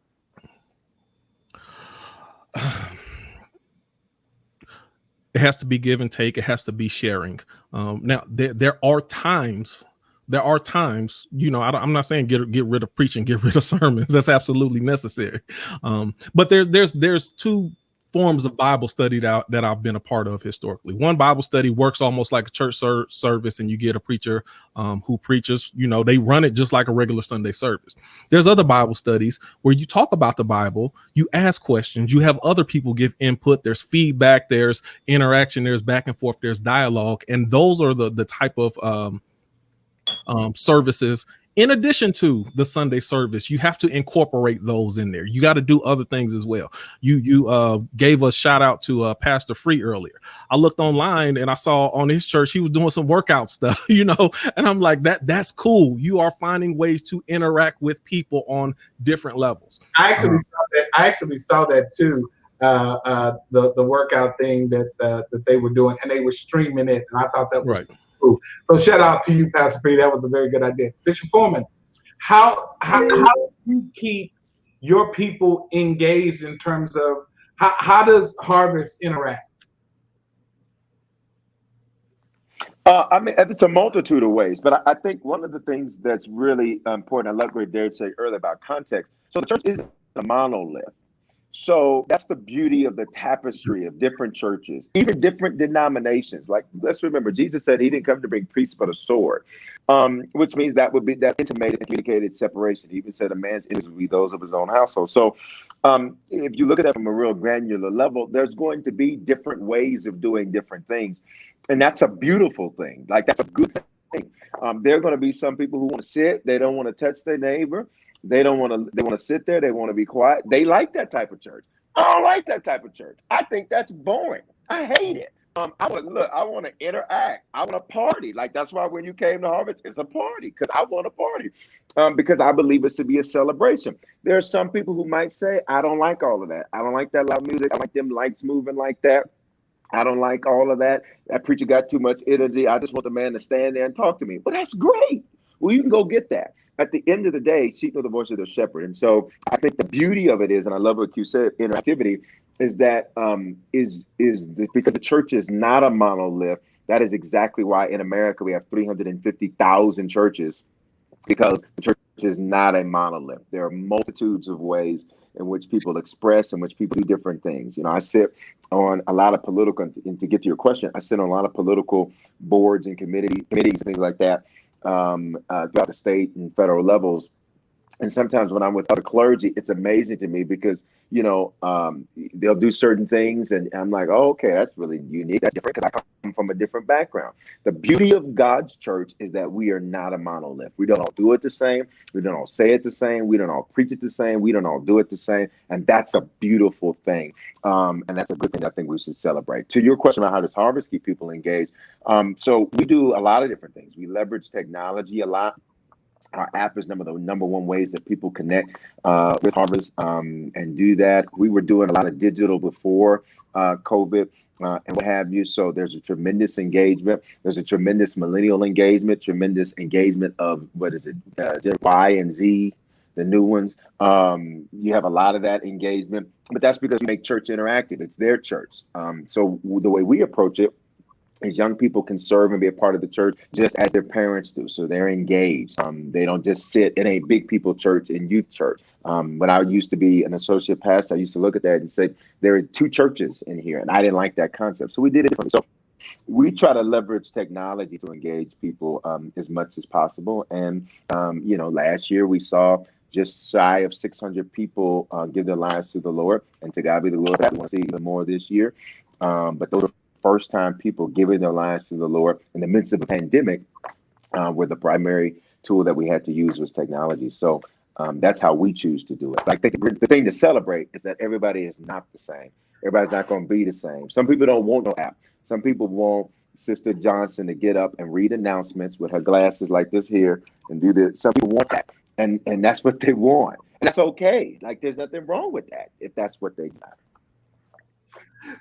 It has to be give and take. It has to be sharing. Now, there are times, you know, I'm not saying get rid of preaching, get rid of sermons. That's absolutely necessary. But there's two forms of Bible study that I've been a part of historically. One Bible study works almost like a church service, and you get a preacher who preaches, you know, they run it just like a regular Sunday service. There's other Bible studies where you talk about the Bible, you ask questions, you have other people give input, there's feedback, there's interaction, there's back and forth, there's dialogue. And those are the type of services. In addition to the Sunday service, you have to incorporate those in there. You got to do other things as well. You gave a shout out to Pastor Free earlier. I looked online and I saw on his church he was doing some workout stuff, you know, and I'm like, that's cool. You are finding ways to interact with people on different levels. I actually saw that too. The workout thing that they were doing, and they were streaming it, and I thought that was cool. So shout out to you, Pastor P. That was a very good idea. Bishop Foreman, how do you keep your people engaged in terms of how does Harvest interact? I mean, it's a multitude of ways, but I think one of the things that's really important, I love what Derek said earlier about context. So the church isn't a monolith. So that's the beauty of the tapestry of different churches, even different denominations. Like, let's remember, Jesus said he didn't come to bring peace but a sword, which means that would be that intimated and communicated separation. He even said a man's enemies would be those of his own household. So if you look at that from a real granular level, there's going to be different ways of doing different things. And that's a beautiful thing. Like, that's a good thing. There are going to be some people who want to sit, they don't want to touch their neighbor. They want to sit there. They want to be quiet. They like that type of church. I don't like that type of church. I think that's boring. I hate it. I want to interact. I want to party. Like, that's why when you came to Harvest, it's a party, because I want to party, because I believe it should be a celebration. There are some people who might say, I don't like all of that. I don't like that loud music. I like them lights moving like that. I don't like all of that. That preacher got too much energy. I just want the man to stand there and talk to me. Well, that's great. Well, you can go get that. At the end of the day, sheep know the voice of their shepherd. And so I think the beauty of it is, and I love what you said, interactivity, is that because the church is not a monolith. That is exactly why in America we have 350,000 churches, because the church is not a monolith. There are multitudes of ways in which people express, in which people do different things. You know, I sit on a lot of political, and to get to your question, I sit on a lot of political boards and committees and things like that, throughout the state and federal levels. And sometimes when I'm with other clergy, it's amazing to me because, you know, they'll do certain things and I'm like, oh, okay, that's really unique. That's different because I come from a different background. The beauty of God's church is that we are not a monolith. We don't all do it the same. We don't all say it the same. We don't all preach it the same. We don't all do it the same. And that's a beautiful thing. And that's a good thing I think we should celebrate. To your question about how does Harvest keep people engaged? So we do a lot of different things. We leverage technology a lot. Our app is the number one ways that people connect with Harvest and do that. We were doing a lot of digital before COVID and what have you. So there's a tremendous engagement. There's a tremendous millennial engagement, tremendous engagement of, Gen Y and Z, the new ones. You have a lot of that engagement, but that's because we make church interactive. It's their church. So the way we approach it, as young people can serve and be a part of the church just as their parents do. So they're engaged. They don't just sit in a big people church and youth church. When I used to be an associate pastor, I used to look at that and say, there are two churches in here. And I didn't like that concept. So we did it differently. So we try to leverage technology to engage people as much as possible. And, you know, last year we saw just shy of 600 people give their lives to the Lord. And to God be the glory. We want to see even more this year. But those are first time people giving their lives to the Lord in the midst of a pandemic, where the primary tool that we had to use was technology. So that's how we choose to do it. I think the thing to celebrate is that everybody is not the same. Everybody's not going to be the same. Some people don't want no app. Some people want Sister Johnson to get up and read announcements with her glasses like this here and do this. Some people want that. And that's what they want. And that's okay. Like, there's nothing wrong with that if that's what they got.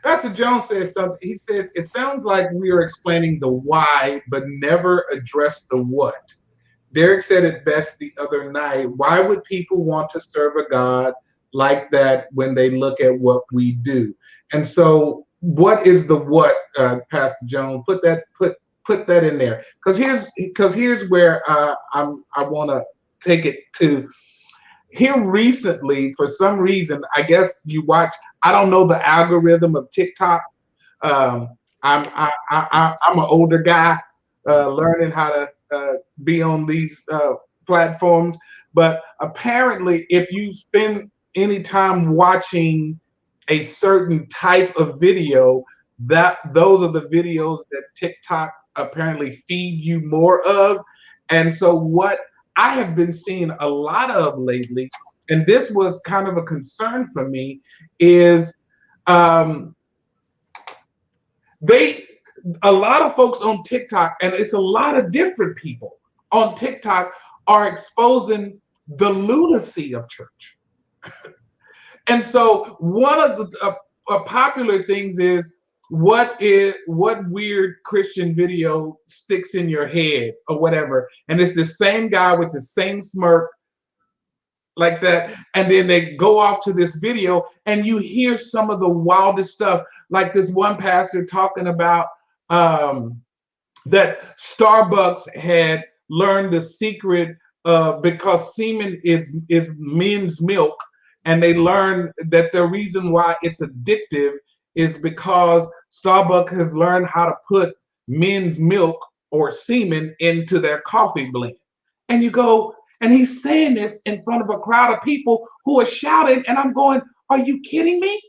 Pastor Jones says something. He says, it sounds like we are explaining the why, but never address the what. Derek said it best the other night. Why would people want to serve a God like that when they look at what we do? And so what is the what, Pastor Jones? Put that in there. Because here's where I want to take it to. Here recently, for some reason, I guess you watch. I don't know the algorithm of TikTok. I'm an older guy, learning how to be on these platforms. But apparently, if you spend any time watching a certain type of video, those are the videos that TikTok apparently feed you more of. And so what I have been seeing a lot of lately, and this was kind of a concern for me, is a lot of folks on TikTok, and it's a lot of different people on TikTok, are exposing the lunacy of church. And so one of the popular things is, what weird Christian video sticks in your head or whatever, and it's the same guy with the same smirk like that, and then they go off to this video and you hear some of the wildest stuff, like this one pastor talking about that Starbucks had learned the secret because semen is men's milk, and they learned that the reason why it's addictive is because Starbucks has learned how to put men's milk or semen into their coffee blend. And you go, and he's saying this in front of a crowd of people who are shouting, and I'm going, are you kidding me?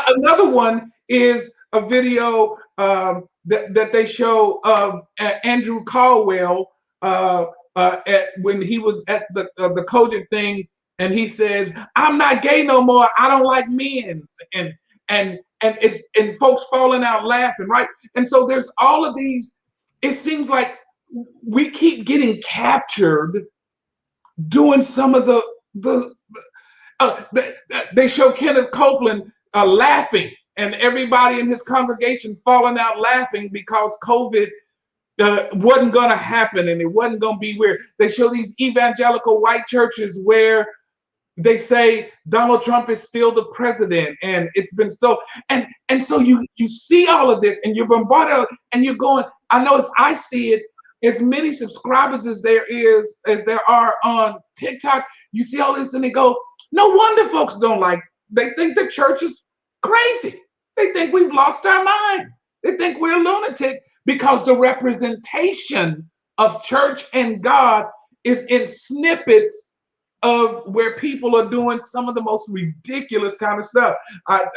Another one is a video that they show of Andrew Caldwell when he was at the Cogent thing, and he says, "I'm not gay no more. I don't like men's," and folks falling out laughing, right? And so there's all of these. It seems like we keep getting captured doing some of they show Kenneth Copeland laughing, and everybody in his congregation falling out laughing because COVID wasn't going to happen and it wasn't going to be weird. They show these evangelical white churches where they say Donald Trump is still the president and it's been stolen. And so you see all of this and you're bombarded and you're going, I know if I see it, as many subscribers as there are on TikTok, you see all this and they go, no wonder folks don't like, they think the church is crazy. They think we've lost our mind. They think we're lunatic because the representation of church and God is in snippets of where people are doing some of the most ridiculous kind of stuff. I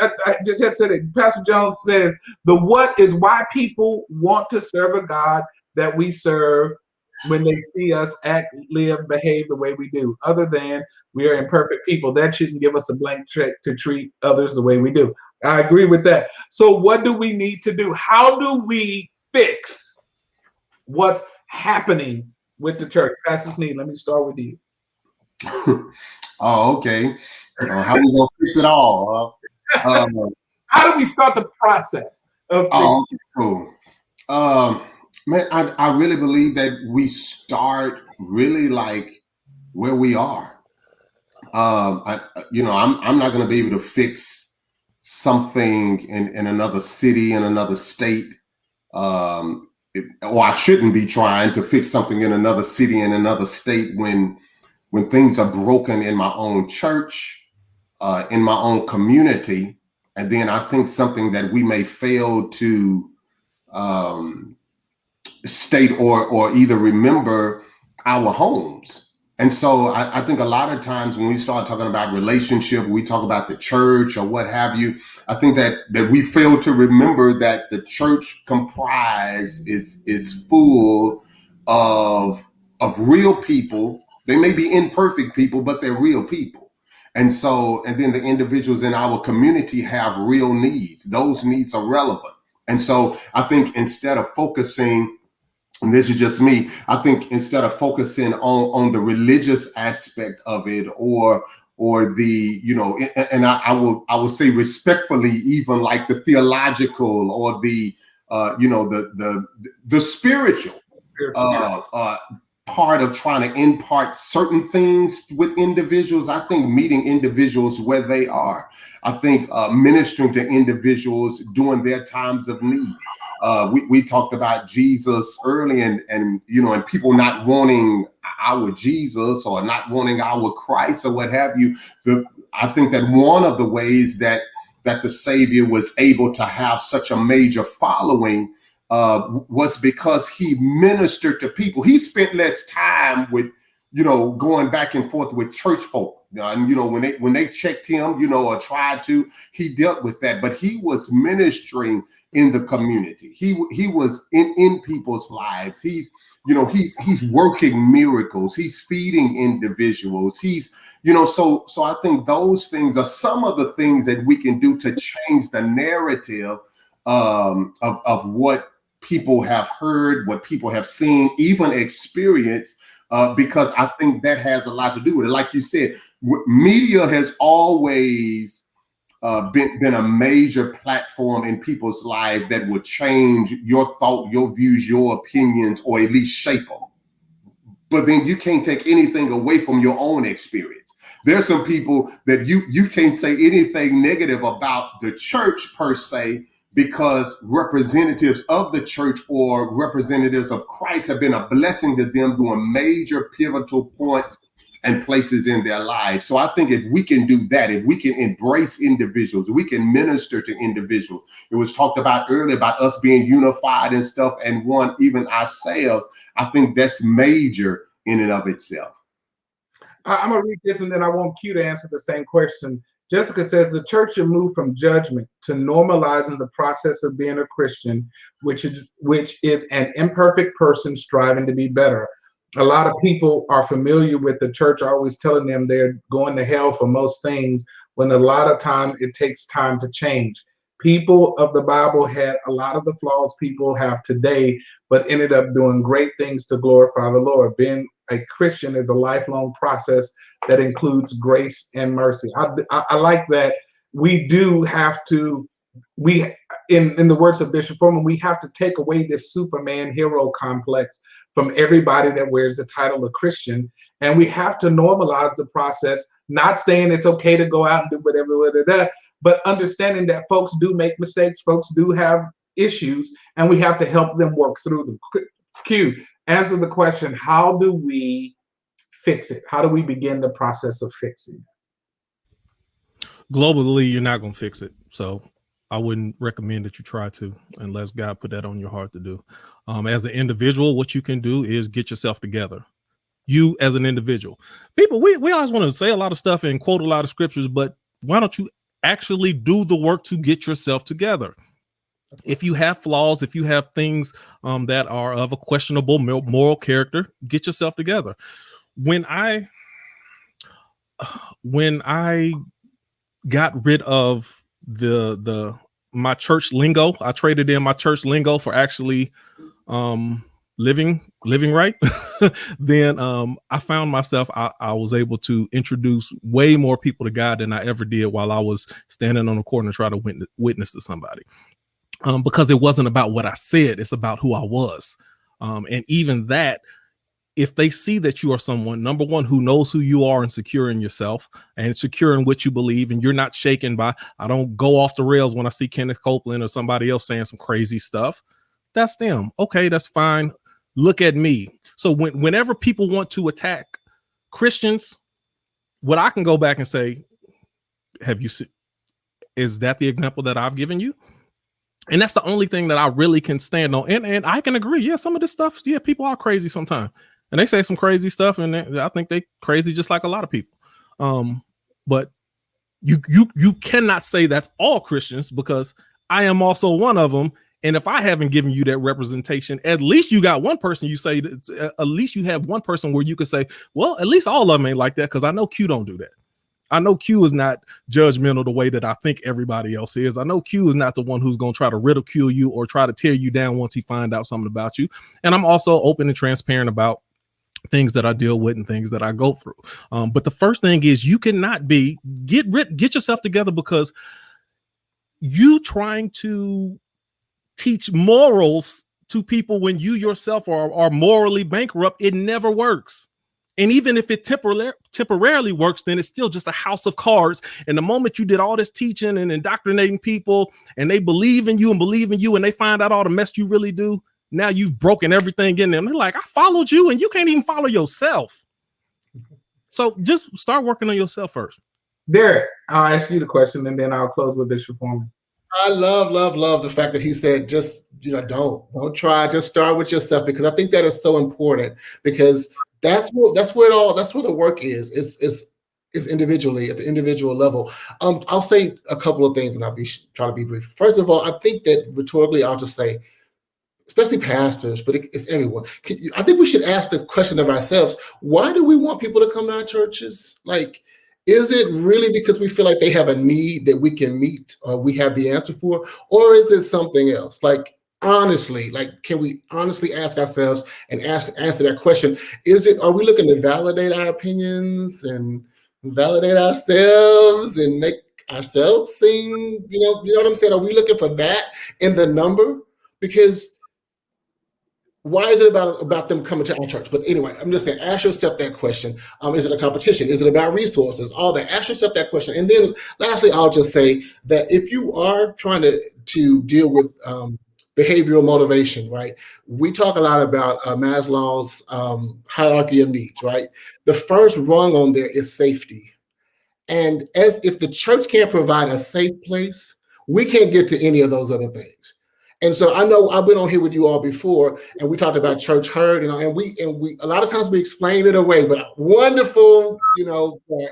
just had said it. Pastor Jones says the what is why people want to serve a God that we serve when they see us act, live, behave the way we do. Other than we are imperfect people, that shouldn't give us a blank check to treat others the way we do. I agree with that. So what do we need to do? How do we fix what's happening with the church? Pastor Sneed, let me start with you. Oh, okay. How we gonna fix it all? How do we start the process of fixing? Oh, cool. Man, I really believe that we start really like where we are. I'm not going to be able to fix something in another city, in another state, or I shouldn't be trying to fix something in another city, in another state when things are broken in my own church, in my own community. And then I think something that we may fail to state or either remember our homes. And so I think a lot of times when we start talking about relationship, we talk about the church or what have you. I think that we fail to remember that the church is full of real people. They may be imperfect people, but they're real people. And then the individuals in our community have real needs. Those needs are relevant. And so I think instead of focusing, and this is just me, I think instead of focusing on the religious aspect of it or the, and I will say respectfully, even like the theological or the spiritual part of trying to impart certain things with individuals. I think meeting individuals where they are. I think ministering to individuals during their times of need. We talked about Jesus early and people not wanting our Jesus or not wanting our Christ or what have you. I think that one of the ways that the Savior was able to have such a major following was because he ministered to people. He spent less time with, going back and forth with church folk. And, when they checked him, or tried to, he dealt with that. But he was ministering in the community. He was in people's lives. He's working miracles. He's feeding individuals. So I think those things are some of the things that we can do to change the narrative of what people have heard, what people have seen, even experienced, because I think that has a lot to do with it. Like you said, media has always been a major platform in people's life that will change your thought, your views, your opinions, or at least shape them. But then you can't take anything away from your own experience. There's some people that you can't say anything negative about the church per se, because representatives of the church or representatives of Christ have been a blessing to them during major pivotal points and places in their lives. So I think if we can do that, if we can embrace individuals, we can minister to individuals. It was talked about earlier about us being unified and stuff and one, even ourselves. I think that's major in and of itself. I'm going to read this and then I want Q to answer the same question. Jessica says the church should move from judgment to normalizing the process of being a Christian, which is an imperfect person striving to be better. A lot of people are familiar with the church always telling them they're going to hell for most things, when a lot of time it takes time to change. People of the Bible had a lot of the flaws people have today, but ended up doing great things to glorify the Lord. Being a Christian is a lifelong process that includes grace and mercy. I like that. We do have to, in the words of Bishop Foreman, we have to take away this Superman hero complex from everybody that wears the title of Christian. And we have to normalize the process, not saying it's okay to go out and do whatever, but understanding that folks do make mistakes, folks do have issues, and we have to help them work through them. Q, answer the question, how do we fix it? How do we begin the process of fixing it? Globally, you're not going to fix it. So I wouldn't recommend that you try to, unless God put that on your heart to do. As an individual, what you can do is get yourself together. You as an individual. People, we always want to say a lot of stuff and quote a lot of scriptures, but why don't you actually do the work to get yourself together? If you have flaws, if you have things that are of a questionable moral character, get yourself together. When I got rid of my church lingo, I traded in my church lingo for actually living right. Then I found myself, I was able to introduce way more people to God than I ever did while I was standing on the corner trying to witness to somebody. Because it wasn't about what I said, it's about who I was. And even that, if they see that you are someone, number one, who knows who you are and secure in yourself and secure in what you believe, and you're not shaken by, I don't go off the rails when I see Kenneth Copeland or somebody else saying some crazy stuff. That's them. Okay, that's fine. Look at me. So whenever people want to attack Christians, what I can go back and say, have you seen, is that the example that I've given you? And that's the only thing that I really can stand on. And I can agree. Yeah, some of this stuff, yeah, people are crazy sometimes. And they say some crazy stuff, and I think they crazy just like a lot of people. But you cannot say that's all Christians, because I am also one of them. And if I haven't given you that representation, at least you got one person you say, at least you have one person where you could say, well, at least all of them ain't like that, because I know Q don't do that. I know Q is not judgmental the way that I think everybody else is. I know Q is not the one who's going to try to ridicule you or try to tear you down once he finds out something about you. And I'm also open and transparent about things that I deal with and things that I go through. But the first thing is, you cannot get yourself together, because you trying to teach morals to people when you yourself are morally bankrupt, it never works. And even if it temporarily works, then it's still just a house of cards. And the moment you did all this teaching and indoctrinating people, and they believe in you, and they find out all the mess you really do, now you've broken everything in them. They're like, I followed you and you can't even follow yourself. So just start working on yourself first. Derek, I'll ask you the question and then I'll close with Bishop Foreman. I love the fact that he said, just, don't try, just start with yourself, because I think that is so important, because that's where the work is individually, at the individual level. I'll say a couple of things and I'll try to be brief. First of all, I think that rhetorically, I'll just say, especially pastors, but it's everyone. I think we should ask the question of ourselves, why do we want people to come to our churches? Like, is it really because we feel like they have a need that we can meet or we have the answer for? Or is it something else? Like, honestly, can we honestly ask ourselves and answer that question? Are we looking to validate our opinions and validate ourselves and make ourselves seem, you know what I'm saying? Are we looking for that in the number? Because why is it about them coming to our church? But anyway, I'm just saying, ask yourself that question. Is it a competition? Is it about resources? All that. Ask yourself that question. And then lastly, I'll just say that if you are trying to deal with behavioral motivation, right? We talk a lot about Maslow's hierarchy of needs, right? The first rung on there is safety. And as if the church can't provide a safe place, we can't get to any of those other things. And so I know I've been on here with you all before, and we talked about church hurt, and we a lot of times we explain it away, but wonderful,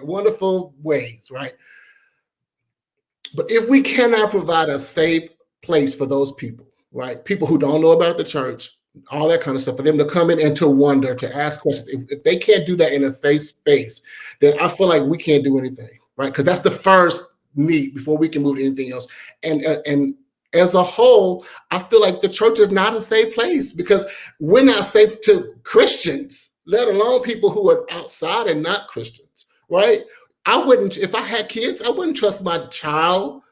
wonderful ways, right? But if we cannot provide a safe place for those people, right? People who don't know about the church, all that kind of stuff, for them to come in and to wonder, to ask questions. If they can't do that in a safe space, then I feel like we can't do anything, right? Because that's the first need before we can move to anything else. And as a whole, I feel like the church is not a safe place because we're not safe to Christians, let alone people who are outside and not Christians, right? I wouldn't, if I had kids, I wouldn't trust my child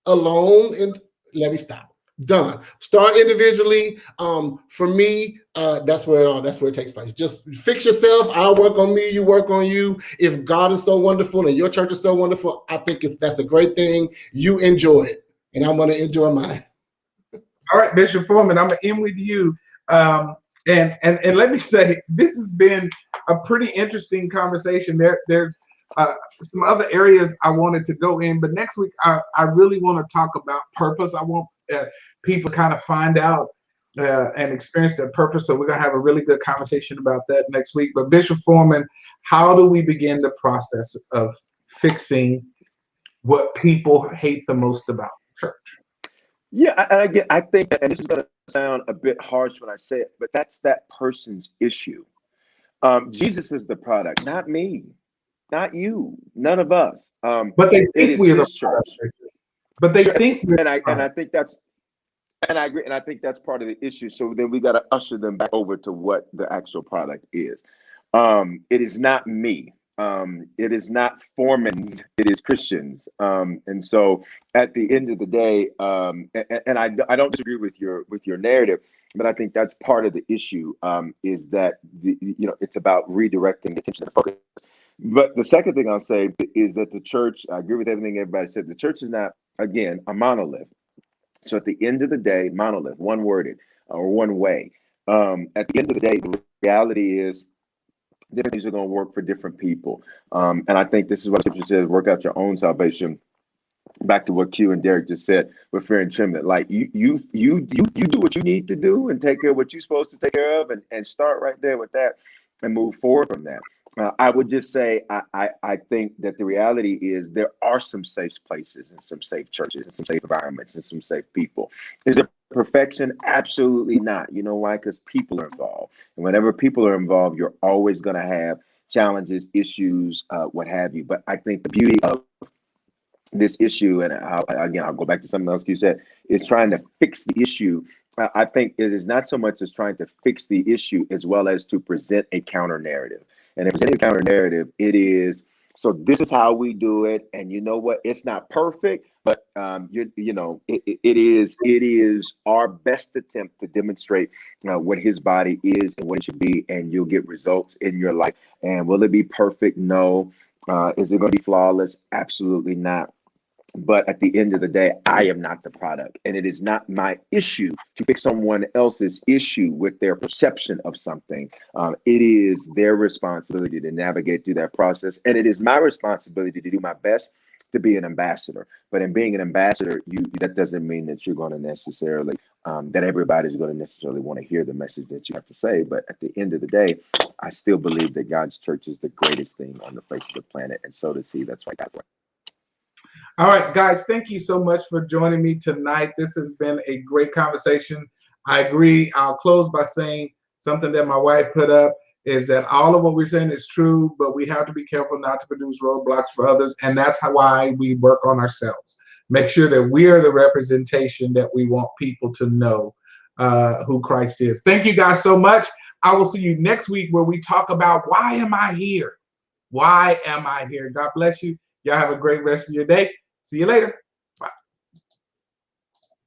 alone. And let me stop. Done. Start individually. For me, that's where it takes place. Just fix yourself. I'll work on me. You work on you. If God is so wonderful and your church is so wonderful, I think that's a great thing. You enjoy it, and I'm going to enjoy mine. All right, Bishop Foreman, I'm going to end with you. And let me say, this has been a pretty interesting conversation. There's some other areas I wanted to go in, but next week I really want to talk about purpose. I want people to kind of find out and experience their purpose. So we're going to have a really good conversation about that next week. But Bishop Foreman, how do we begin the process of fixing what people hate the most about church? Yeah, I think, and this is going to sound a bit harsh when I say it, but that's that person's issue. Jesus is the product, not me, not you, none of us. But they think we're the church. But they think, and I think that's, and I agree, and I think that's part of the issue. So then we got to usher them back over to what the actual product is. It is not me. It is not Foreman's, it is Christians. And so at the end of the day, and I don't disagree with your narrative, but I think that's part of the issue, is that it's about redirecting attention and focus. But the second thing I'll say is that the church, I agree with everything everybody said, the church is not, again, a monolith. So at the end of the day, monolith, one worded or one way. At the end of the day, the reality is different things are going to work for different people. And I think this is what Scripture says, work out your own salvation. Back to what Q and Derek just said, with fear and trembling. Like you do what you need to do and take care of what you're supposed to take care of, and start right there with that and move forward from that. I would just say I think that the reality is there are some safe places and some safe churches and some safe environments and some safe people. Is it perfection? Absolutely not. You know why? Because people are involved. And whenever people are involved, you're always going to have challenges, issues, what have you. But I think the beauty of this issue, and I'll go back to something else you said, is trying to fix the issue. I think it is not so much as trying to fix the issue as well as to present a counter narrative. And if presenting a counter narrative, it is, so this is how we do it. And you know what? It's not perfect, but it is our best attempt to demonstrate what his body is and what it should be, and you'll get results in your life. And will it be perfect? No. Is it going to be flawless? Absolutely not. But at the end of the day, I am not the product, and it is not my issue to fix someone else's issue with their perception of something. It is their responsibility to navigate through that process, and it is my responsibility to do my best to be an ambassador. But in being an ambassador, that doesn't mean that you're going to necessarily, that everybody's going to necessarily want to hear the message that you have to say. But at the end of the day, I still believe that God's church is the greatest thing on the face of the planet, and so does he. That's why God's. All right, guys, thank you so much for joining me tonight. This has been a great conversation. I agree. I'll close by saying something that my wife put up is that all of what we're saying is true, but we have to be careful not to produce roadblocks for others. And that's why we work on ourselves. Make sure that we are the representation that we want people to know who Christ is. Thank you guys so much. I will see you next week where we talk about why am I here? Why am I here? God bless you. Y'all have a great rest of your day. See you later.